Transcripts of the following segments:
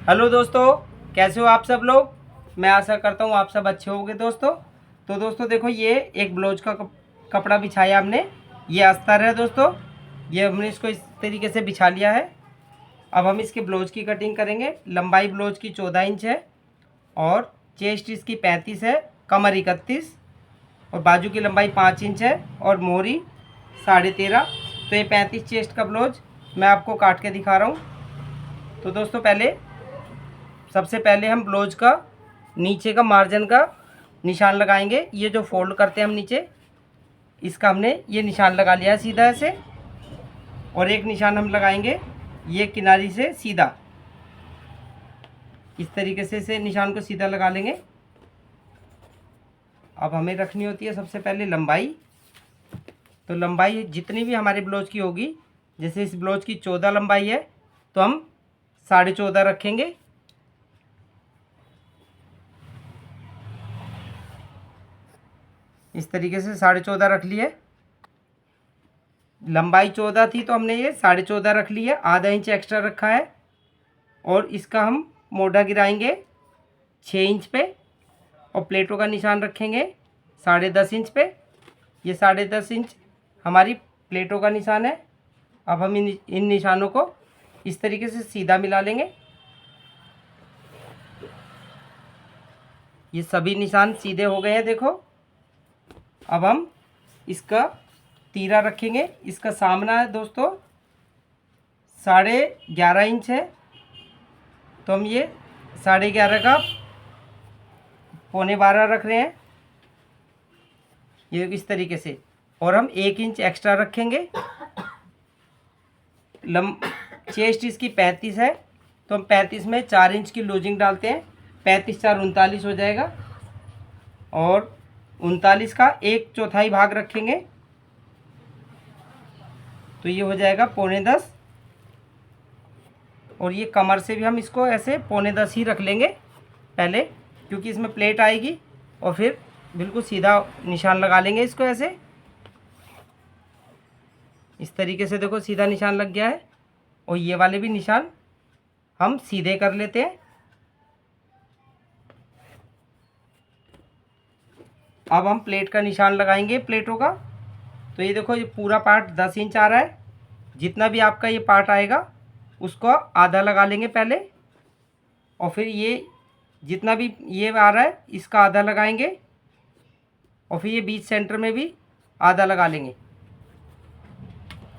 Hello दोस्तों, कैसे हो आप सब लोग। मैं आशा करता हूँ आप सब अच्छे होंगे दोस्तों। तो दोस्तों देखो, ये एक ब्लाउज का कपड़ा बिछाया हमने। ये अस्तर है दोस्तों। ये हमने इसको इस तरीके से बिछा लिया है। अब हम इसके ब्लाउज की कटिंग करेंगे। लंबाई ब्लाउज की 14 इंच है और चेस्ट इसकी 35 है, कमर 31 और बाजू की लंबाई 5 इंच है और मोहरी 13.5। तो ये 35 चेस्ट का ब्लाउज मैं आपको काट के दिखा रहा हूँ। तो दोस्तों सबसे पहले हम ब्लाउज का नीचे का मार्जिन का निशान लगाएंगे। ये जो फोल्ड करते हैं हम नीचे, इसका हमने ये निशान लगा लिया है सीधा ऐसे। और एक निशान हम लगाएंगे ये किनारी से सीधा, इस तरीके से इसे निशान को सीधा लगा लेंगे। अब हमें रखनी होती है सबसे पहले लंबाई। तो लंबाई जितनी भी हमारे ब्लाउज की होगी, जैसे इस ब्लाउज की 14 लंबाई है तो हम 14.5 रखेंगे। इस तरीके से 14.5 रख लिए। लंबाई 14 थी तो हमने ये 14.5 रख ली है, आधा इंच एक्स्ट्रा रखा है। और इसका हम मोढ़ा गिराएंगे 6 इंच पे और प्लेटों का निशान रखेंगे 10.5 इंच पे। ये 10.5 इंच हमारी प्लेटों का निशान है। अब हम इन निशानों को इस तरीके से सीधा मिला लेंगे। ये सभी निशान सीधे हो गए हैं देखो। अब हम इसका तीरा रखेंगे। इसका सामना है दोस्तों 11.5 इंच है, तो हम ये 11.5 का 11.25 रख रहे हैं, ये इस तरीके से। और हम 1 इंच एक्स्ट्रा रखेंगे। चेस्ट इसकी 35 है तो हम 35 में 4 इंच की लूजिंग डालते हैं। 35 4 39 हो जाएगा। और 39 का 1/4 भाग रखेंगे तो ये हो जाएगा 9.25। और ये कमर से भी हम इसको ऐसे 9.25 ही रख लेंगे पहले, क्योंकि इसमें प्लेट आएगी। और फिर बिल्कुल सीधा निशान लगा लेंगे इसको ऐसे, इस तरीके से। देखो सीधा निशान लग गया है। और ये वाले भी निशान हम सीधे कर लेते हैं। अब हम प्लेट का निशान लगाएंगे प्लेटों का। तो ये देखो, ये पूरा पार्ट 10 इंच आ रहा है। जितना भी आपका ये पार्ट आएगा उसको आधा लगा लेंगे पहले। और फिर ये जितना भी ये आ रहा है इसका आधा लगाएंगे। और फिर ये बीच सेंटर में भी आधा लगा लेंगे।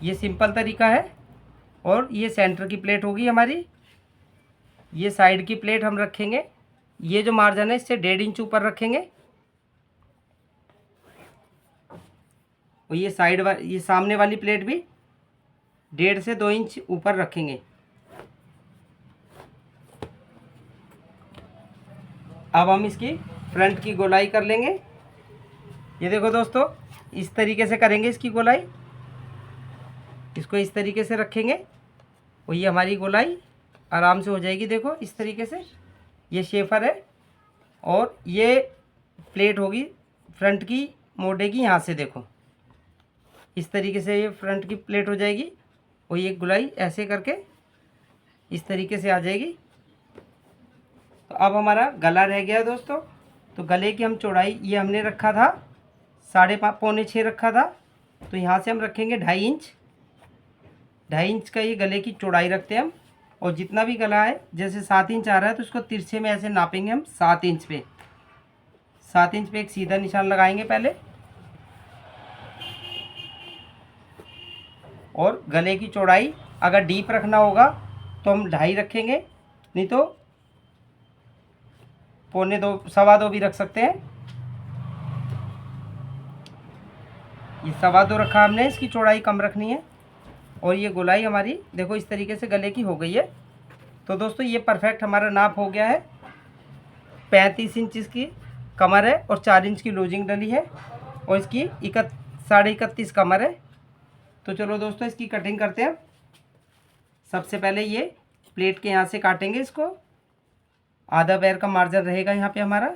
ये सिंपल तरीका है। और ये सेंटर की प्लेट होगी हमारी। ये साइड की प्लेट हम रखेंगे, ये जो मार्जिन है इससे 1.5 इंच ऊपर रखेंगे। और ये ये सामने वाली प्लेट भी 1.5 से 2 इंच ऊपर रखेंगे। अब हम इसकी फ्रंट की गोलाई कर लेंगे। ये देखो दोस्तों, इस तरीके से करेंगे इसकी गोलाई। इसको इस तरीके से रखेंगे और ये हमारी गोलाई आराम से हो जाएगी। देखो इस तरीके से ये शेफर है। और ये प्लेट होगी फ्रंट की मोढ़े की, यहाँ से देखो इस तरीके से ये फ्रंट की प्लेट हो जाएगी। और ये गोलाई ऐसे करके इस तरीके से आ जाएगी। तो अब हमारा गला रह गया दोस्तों। तो गले की हम चौड़ाई ये हमने रखा था 5.5 रखा था। तो यहाँ से हम रखेंगे 2.5 इंच। 2.5 इंच का ये गले की चौड़ाई रखते हैं हम। और जितना भी गला है, जैसे 7 इंच आ रहा है तो उसको तिरछे में ऐसे नापेंगे हम 7 इंच पे। 7 इंच पे एक सीधा निशान लगाएंगे पहले। और गले की चौड़ाई अगर डीप रखना होगा तो हम 2.5 रखेंगे, नहीं तो 2.25 2.25 भी रख सकते हैं। ये 2.25 रखा हमने, इसकी चौड़ाई कम रखनी है। और ये गोलाई हमारी देखो इस तरीके से गले की हो गई है। तो दोस्तों ये परफेक्ट हमारा नाप हो गया है। 35 इंच इसकी कमर है और 4 इंच की लूजिंग डली है। और इसकी 31.5 कमर है। तो चलो दोस्तों इसकी कटिंग करते हैं। सबसे पहले ये प्लेट के यहाँ से काटेंगे इसको। आधा पैर का मार्जिन रहेगा यहाँ पे हमारा,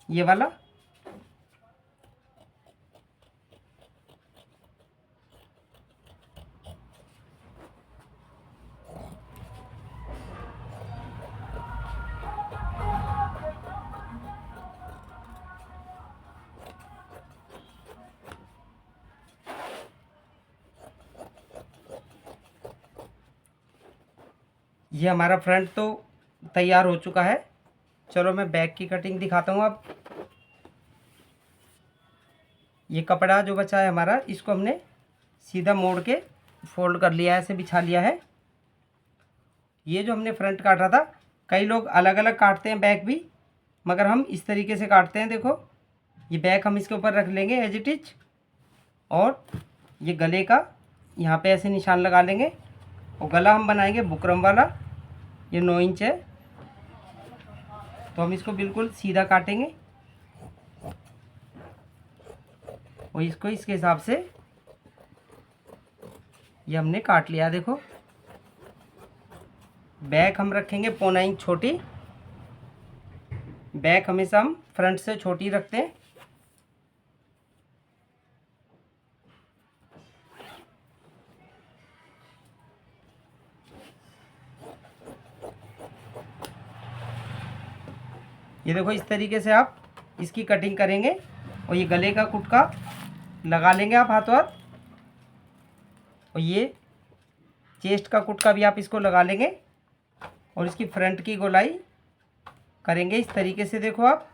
ये वाला। ये हमारा फ्रंट तो तैयार हो चुका है। चलो मैं बैक की कटिंग दिखाता हूँ अब। ये कपड़ा जो बचा है हमारा, इसको हमने सीधा मोड़ के फोल्ड कर लिया है, ऐसे बिछा लिया है। ये जो हमने फ्रंट काटा था, कई लोग अलग अलग काटते हैं बैक भी, मगर हम इस तरीके से काटते हैं। देखो ये बैक हम इसके ऊपर रख लेंगे एज इट इज, और ये गले का यहाँ पे ऐसे निशान लगा लेंगे, और गला हम बनाएंगे बुकरम वाला। ये 9 इंच है, तो हम इसको बिल्कुल सीधा काटेंगे, और इसको इसके हिसाब से ये हमने काट लिया। देखो बैक हम रखेंगे 1.25 इंच छोटी। बैक हमेशा हम फ्रंट से छोटी रखते हैं। ये देखो इस तरीके से आप इसकी कटिंग करेंगे, और ये गले का कुटका लगा लेंगे आप हाथों हाथ, और ये चेस्ट का कुटका भी आप इसको लगा लेंगे, और इसकी फ्रंट की गोलाई करेंगे इस तरीके से। देखो आप,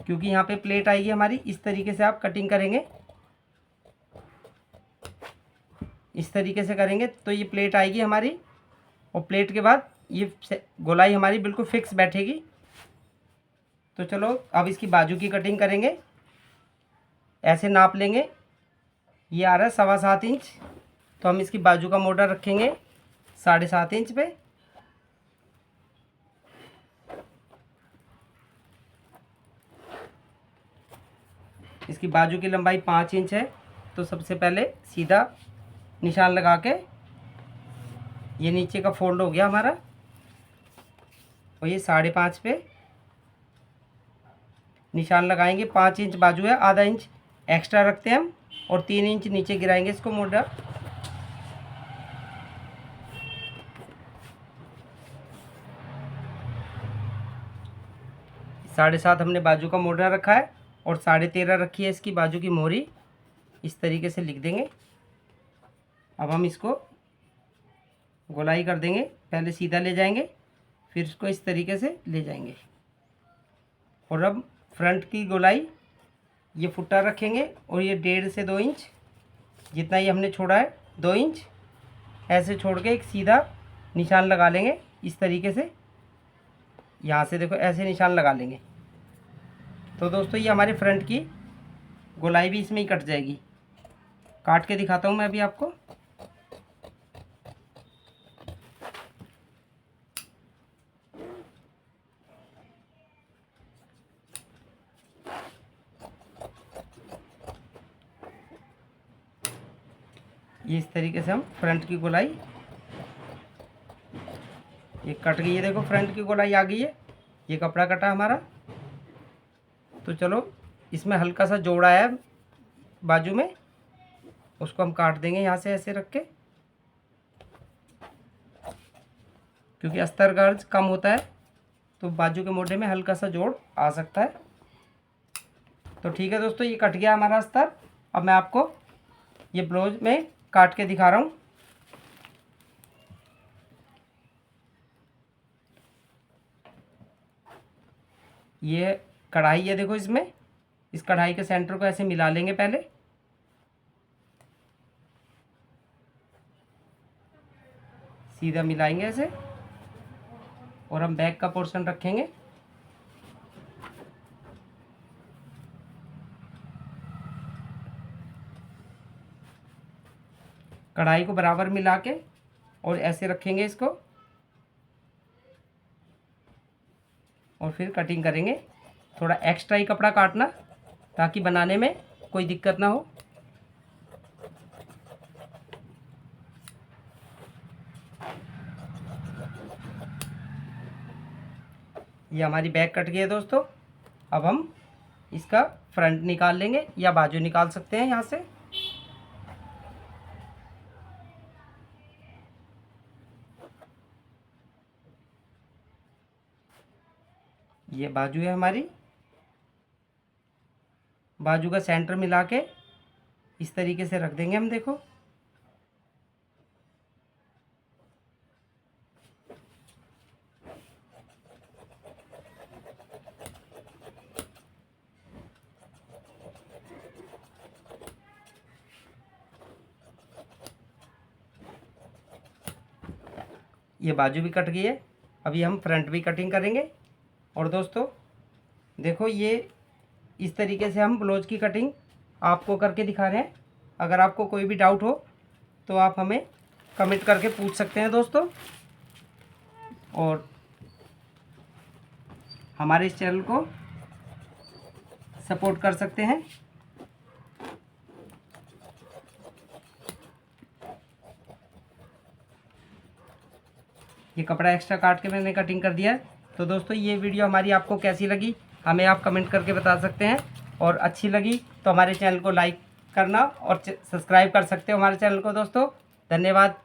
क्योंकि यहाँ पे प्लेट आएगी हमारी, इस तरीके से आप कटिंग करेंगे। इस तरीके से करेंगे तो ये प्लेट आएगी हमारी, और प्लेट के बाद ये गोलाई हमारी बिल्कुल फिक्स बैठेगी। तो चलो अब इसकी बाजू की कटिंग करेंगे। ऐसे नाप लेंगे, ये आ रहा है 7.25 इंच, तो हम इसकी बाजू का मोटा रखेंगे 7.5 इंच पे। इसकी बाजू की लंबाई 5 इंच है, तो सबसे पहले सीधा निशान लगा के ये नीचे का फोल्ड हो गया हमारा, और ये 5.5 पे निशान लगाएंगे। 5 इंच बाजू है, आधा इंच एक्स्ट्रा रखते हैं हम, और 3 इंच नीचे गिराएंगे इसको मोटा। साढ़े 7 हमने बाजू का मोटा रखा है, और 13.5 रखी है इसकी बाजू की मोहरी। इस तरीके से लिख देंगे। अब हम इसको गोलाई कर देंगे, पहले सीधा ले जाएंगे, फिर इसको इस तरीके से ले जाएंगे। और अब फ्रंट की गोलाई ये फुट्टा रखेंगे, और ये 1.5 से 2 इंच जितना ही हमने छोड़ा है, 2 इंच ऐसे छोड़ के एक सीधा निशान लगा लेंगे इस तरीके से। यहाँ से देखो ऐसे निशान लगा लेंगे। तो दोस्तों ये हमारे फ्रंट की गोलाई भी इसमें ही कट जाएगी। काट के दिखाता हूँ मैं अभी आपको। ये इस तरीके से हम फ्रंट की गोलाई ये कट गई है। देखो फ्रंट की गोलाई आ गई है, ये कपड़ा कटा हमारा। तो चलो इसमें हल्का सा जोड़ा है बाजू में, उसको हम काट देंगे यहाँ से ऐसे रख के, क्योंकि अस्तर का अर्ज कम होता है, तो बाजू के मोढे में हल्का सा जोड़ आ सकता है। तो ठीक है दोस्तों, ये कट गया हमारा अस्तर। अब मैं आपको ये ब्लाउज में काट के दिखा रहा हूँ। ये कढ़ाई है, देखो इसमें इस कढ़ाई के सेंटर को ऐसे मिला लेंगे पहले। सीधा मिलाएंगे ऐसे, और हम बैक का पोर्शन रखेंगे। कढ़ाई को बराबर मिला के और ऐसे रखेंगे इसको, और फिर कटिंग करेंगे। थोड़ा एक्स्ट्रा ही कपड़ा काटना ताकि बनाने में कोई दिक्कत ना हो। ये हमारी बैक कट गई है दोस्तों। अब हम इसका फ्रंट निकाल लेंगे, या बाजू निकाल सकते हैं यहाँ से। ये बाजू है हमारी, बाजू का सेंटर मिला के इस तरीके से रख देंगे हम। देखो ये बाजू भी कट गई है। अभी हम फ्रंट भी कटिंग करेंगे। और दोस्तों देखो, ये इस तरीके से हम ब्लाउज की कटिंग आपको करके दिखा रहे हैं। अगर आपको कोई भी डाउट हो तो आप हमें कमेंट करके पूछ सकते हैं दोस्तों, और हमारे इस चैनल को सपोर्ट कर सकते हैं। ये कपड़ा एक्स्ट्रा काट के मैंने कटिंग कर दिया है। तो दोस्तों ये वीडियो हमारी आपको कैसी लगी हमें आप कमेंट करके बता सकते हैं, और अच्छी लगी तो हमारे चैनल को लाइक करना और सब्सक्राइब कर सकते हो हमारे चैनल को दोस्तों। धन्यवाद।